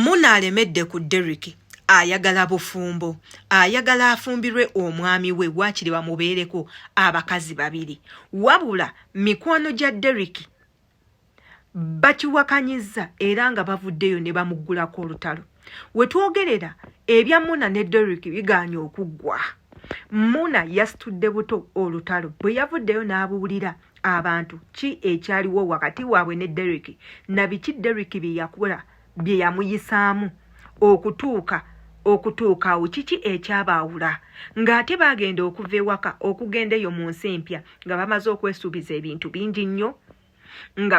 Muna alemedde ku Derrick ayagala bufumbo ayagala afumbirwe omwami we wakiri bamubeereko abakazi babiri wabula mikwano gya Derrick bakiwakanyiza era nga bavuddeyo ne bamuggulako olutalo wetwogerera ebya Muna ne Derrick biganye okuggwa Muna yasitudde buto olutalo bwe yavuddeyo n'abuulira abantu ki ekyaliwo wakati waabwe ne Derrick na biki Derrick bye yakola bye yamuyisaamu okutuuka awo kiki ekyabaawula ng'ate bagenda okuva ewaka okugenda eyo mu nsi empya nga bamaze okwesuubiza ebintu bingi nnyo nga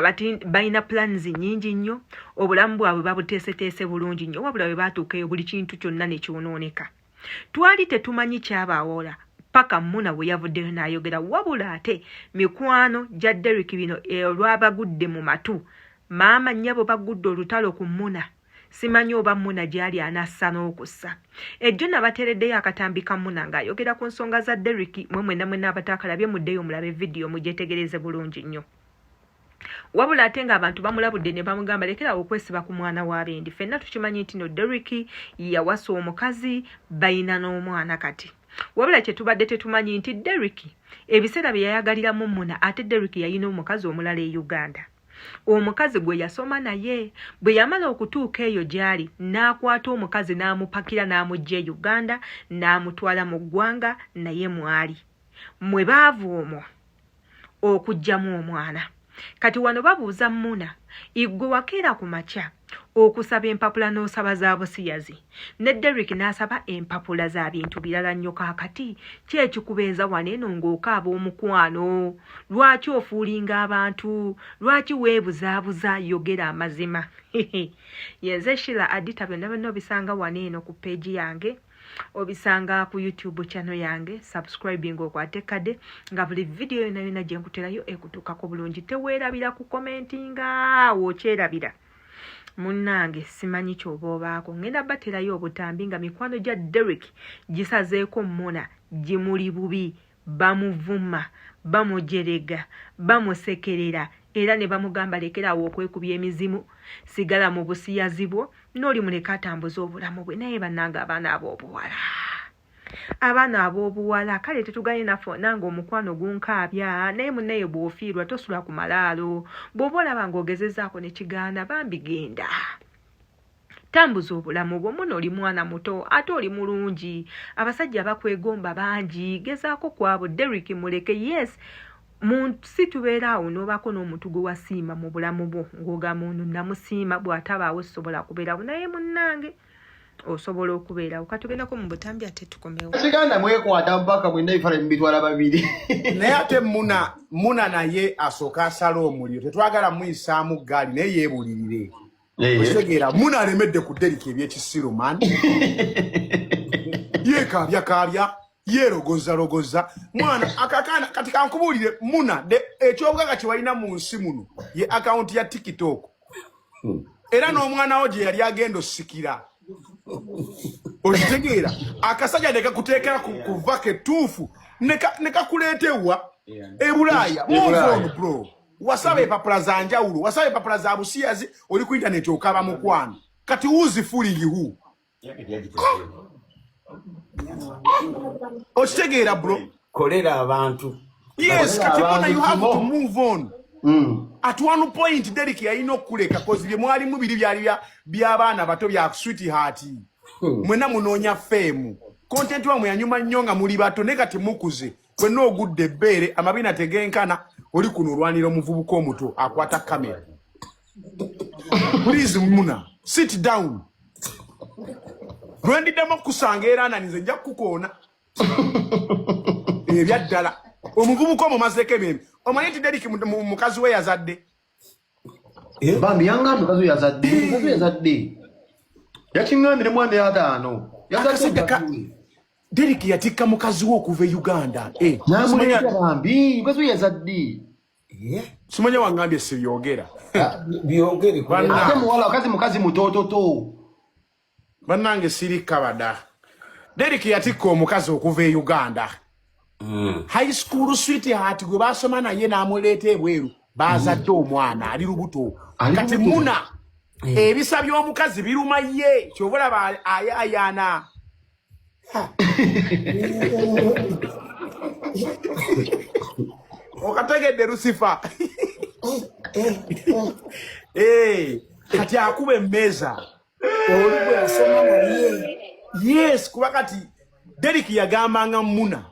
balina plans nnyingi nnyo obulamu bwabwe babuteeseteese bulungi nnyo wabula bwe baatuukayo buli kintu kyonna ne kyonooneka twali tetumanyi kyabaawoola paka Muna bwe yavuddeyo n'ayogera wabula ate mikwano gya Derrick bino olwabagudde mu matu maama nnyabo bagudde olutalo ku Muna simanyi oba Muna gyali anassa n'okussa ejjo nabateereddeyo akatambi ka Muna ng'ayogera ku nsonga za Derrick mwe mwenna abataakalabye muddeyo mulabe vidiyo mugyetegereze bulungi nnyo wabula ate ng'abantu bamulabudde ne bamugamba lekerawo okwesiba ku mwana wa bendi ffenna tukimanyi nti no Derrick yawasa omukazi bayina n'omwana kati wabula kye tubadde tetumanyi nti Derrick ebiseera bye yayagaliramu Muna ate Derrick yalina omukazi omulala e Uganda omukazi gwe yasoma naye bwe yamala okutuuka eyo gyali n'akwata omukazi n'amupakira n'amugya e Uganda n'amutwala mu ggwanga naye mwali mwe baava omwo okuggyamu omwana kati wano babuuza Muna igwe wakeera ku makya okusaba empapula n'osaba za busiyazi ne Derrick n'asaba empapula za bintu birala nnyo kaakati kyekikubeeza waneeno ng'okaaba omukwano lwaki ofuulinga abantu lwaki weebuzaabuza yogera amazima yenze Sheila Adita byonna obisanga waneeno ku peegi yange obisanga ku YouTube channel yange subscribing okwate kade nga buli video yonna gye nkuterayo ekutuukako bulungi teweerabira ku commentinga wokyerabira munnange simanyi ky'oba obaako ngenda baterayo obutambi nga mikwano gya Derrick gisazeeko Muna gimuli bubi bamuvuma bamujerega bamusekerera era ne bamugamba lekerawo okwekubya emizimu sigala mu busiyazi bwo n'oli muleka atambuza obulamu bwe naye bannanga abaana ab'obuwala kale tetuganye naffe nange omukwano gunkaabya naye munnaye bw'ofiirwa tosula ku malaalo bw'oba olaba ng'ogezezaako ne kigaana bambi genda tambuza obulamu bwo Muna oli mwana muto ate oli mulungi abasajja bakwegomba bangi gezaako kwabo Derrick muleke yes si tubeera awo n'obaako n'omuntu gwe wasiima mu bulamu bwo ng'ogamba ono namusiima bw'atabaawo sobola kubeerawo naye munnange osobola okubeerawo katugendako mu butambi ate tukomewo kiganda mwekwata mpaka mwenda ebifala mubitwala babiri naye ate Muna naye asooka asala omuliro tetwagala muyisaamu gaali naye yeebulirire okitegeera Muna alemedde ku Derrick ebyekisiru man yeekabyakaabya yeerogoza mwana akakana kati kankubuulire Muna ekyobugaga kye walina mu nsi muno ye akawunti ya TikTok era n'omwana wo gye yali agenda osikira okitegeera akasajja ne kakuteekera ku vaka ettuufu ne kakuleetewa e Bulaaya move bro wasaba empapula za njawulo wasaba empapula za busiyazi oli ku internet okaba mukwano kati who's fooling who okitegeera bro kolera abantu yes kati Muna you have to move on at one point Derrick yalina okuleka kozi bye mwalimu biri byali by'abaana bato bya sweetheart mwena munoonya fame content wa mwanyuma nnyo nga muli bato ne kati mukuze kwenna ogudde ebbeere amabina tegenkana oli kuno olwanira omuvubuka omuto akwata kamera please Muna sit down lwendiddamu okusanga era ananize nja kukoona ebyaddala omuvubuka omumazeko emyembe omanyi nti Derrick mukazi we yazadde bambi yanga mukazi we yazadde yakiŋŋambire mwana yataano Derrick yatikka mukazi we okuva e Uganda namuleeta bambi mukazi we yazadde simanye wangambye sibyogera byogere ate muwala mukazi mutoototo bannange sirika bada Derrick yatikka omukazi okuva e Uganda high school sweetheart gwe basoma naye n'amuleeta ebweru bazadde omwana ali lubuto kati Muna ebisa by'omukazi biruma ye kyobulaba ayayana okategedde Lucifer kati akuba emmeza olugwe asoma naye yes kuba kati Derek yagambanga Muna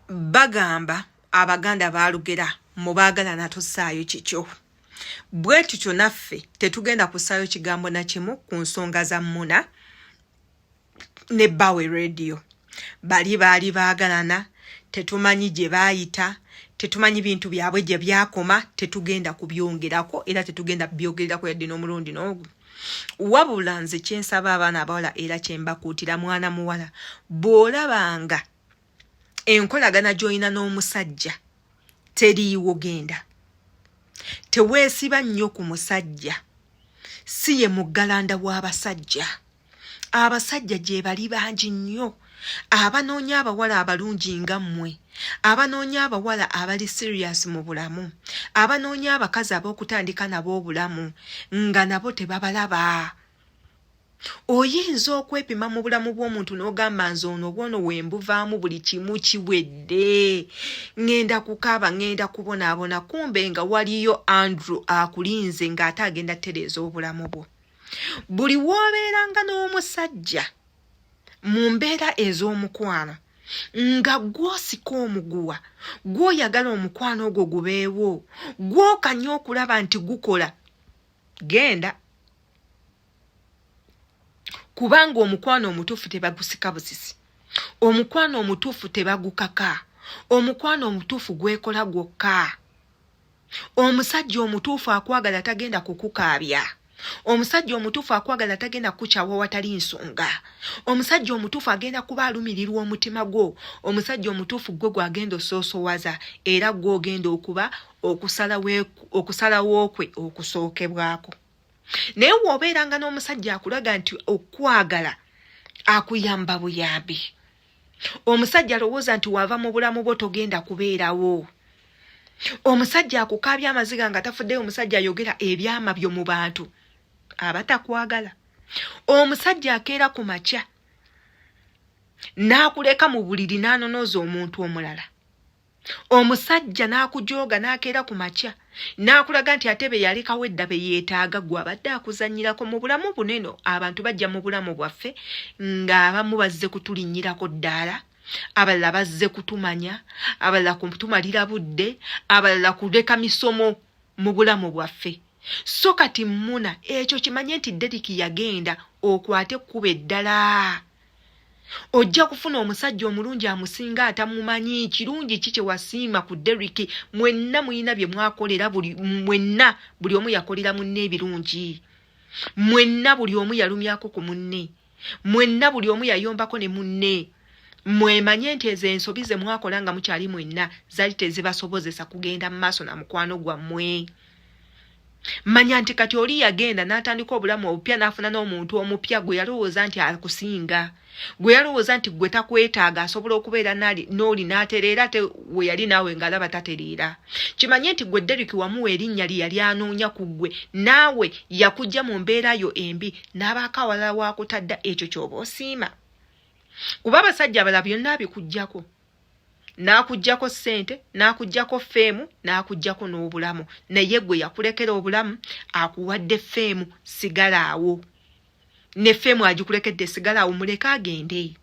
bagamba abaganda balugera mubagalana tussaayo kikyo bwe tutyo naffe tetugenda kusaayo kigambo na kimu ku nsonga za Muna ne Bawe Radio bali baagalana tetumanyi gye baayita tetumanyi bintu byabwe gye byakoma tetugenda kubyongerako era tetugenda byogererako yadde n'omulundi n'ogwo wabula nze kyensaba abaana abawala era kyembakuutira mwana muwala bw'olabanga enkolagana gy'olina n'omusajja teriiwo genda teweesiba nnyo ku musajja si ye muggalanda w'abasajja abasajja gye bali bangi nnyo abanoonya abawala abalungi nga mmwe abanoonya abawala abali serious mu bulamu abanoonya abakazi ab'okutandika nabo obulamu nga nabo tebabalaba oyinza okwepima mu bulamu bw'omuntu n'ogamba nze ono bwono wembuvaamu buli kimu kiwedde ngenda kukaaba ngenda kubonaabona kumbe nga waliyo Andrew akulinze ng'ate agenda tereeza obulamu bwo buli w'obeeranga n'omusajja mu mbeera ez'omukwano nga gw'osika omuguwa gw'oyagala omukwano ogwo gubeewo gw'okanya okulaba nti gukola genda kubanga omukwano omutuufu tebagusika busisi omukwano omutuufu tebagukaka omukwano omutuufu gwekola gwokka omusajja omutuufu akwagala tagenda kukukaabya omusajja omutuufu akwagala tagenda kukyawa watali nsonga omusajja omutuufu agenda kuba alumirirwa omutima gwo omusajja omutuufu gwe gwagenda osoosowaza era gw'ogenda okuba okusalawo kwe okusookebwako naye w'obeeranga n'omusajja akulaga nti okwagala akuyamba buyambi omusajja alowooza nti wava mu bulamu bwo togenda kubeerawo omusajja akukaabya amaziga nga tafuddeyo omusajja ayogera ebyama byo mu bantu abatakwagala omusajja akeera ku makya n'akuleka mu buliri n'anonooza omuntu omulala omusajja n'akujooga n'akeera ku makya n'akulaga nti ate be yalekawo edda be yeetaaga gwe abadde akuzannyirako mu bulamu buneno abantu bajja mu bulamu bwaffe ng'abamu bazze kutulinnyirako ddaala abalala bazze kutumanya abalala kutumalira budde abalala kuleka misomo mu bulamu bwaffe so kati Muna ekyo kimanye nti Derek yagenda okwate ekkuba eddala ojja kufuna omusajja omulungi amusinga atamumanyi kirungi ki kyewasiima ku Derek mwenna muyina bye mwakolera mwenna buli omu yakolera munne ebirungi mwenna buli omu yalumyako ku munne mwenna buli omu yayombako ne munne mwemanye nti ezo ensobi ze mwakola nga mukyali mwenna zaali tezibasobozesa kugenda mu maaso na mukwano gwammwe manya nti kati oli yagenda n'atandika obulamu obupya n'afuna n'omuntu omupya gwe yalowooza nti akusinga gwe yalowooza nti gwe takwetaaga asobola okubeera n'oli n'atereera te we yali naawe ng'alaba tatereera kimanye nti gwe Derek wamuwa erinnya lye yali anoonya ku ggwe naawe yakujja mu mbeera yo embi n'abaako awalala waakutadda ekyo ky'oba osiima kuba abasajja abalala byonna abikuggyako n'akuggyako ssente n'akuggyako feemu n'akuggyako n'obulamu naye gwe yakulekera obulamu akuwadde feemu sigala awo ne feemu agikulekedde sigala awo muleke agende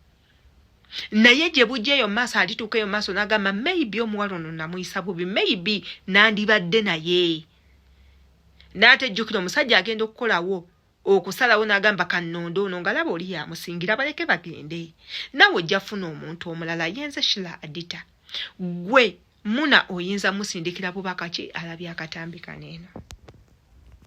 naye gye bujjeeyo mu maaso alituukayo mu maaso n'agamba maybe omuwala ono namuyisa bubi maybe nandibadde naye n'atejjukira omusajja agenda okukolawo okusalawo n'agamba kannondo ono nga laba oli yamusingira baleke bagende nawe ojja funa omuntu omulala yenze Shila Adita gwe Muna oyinza musindikira bubaka ki alabye akatambi kaneeno.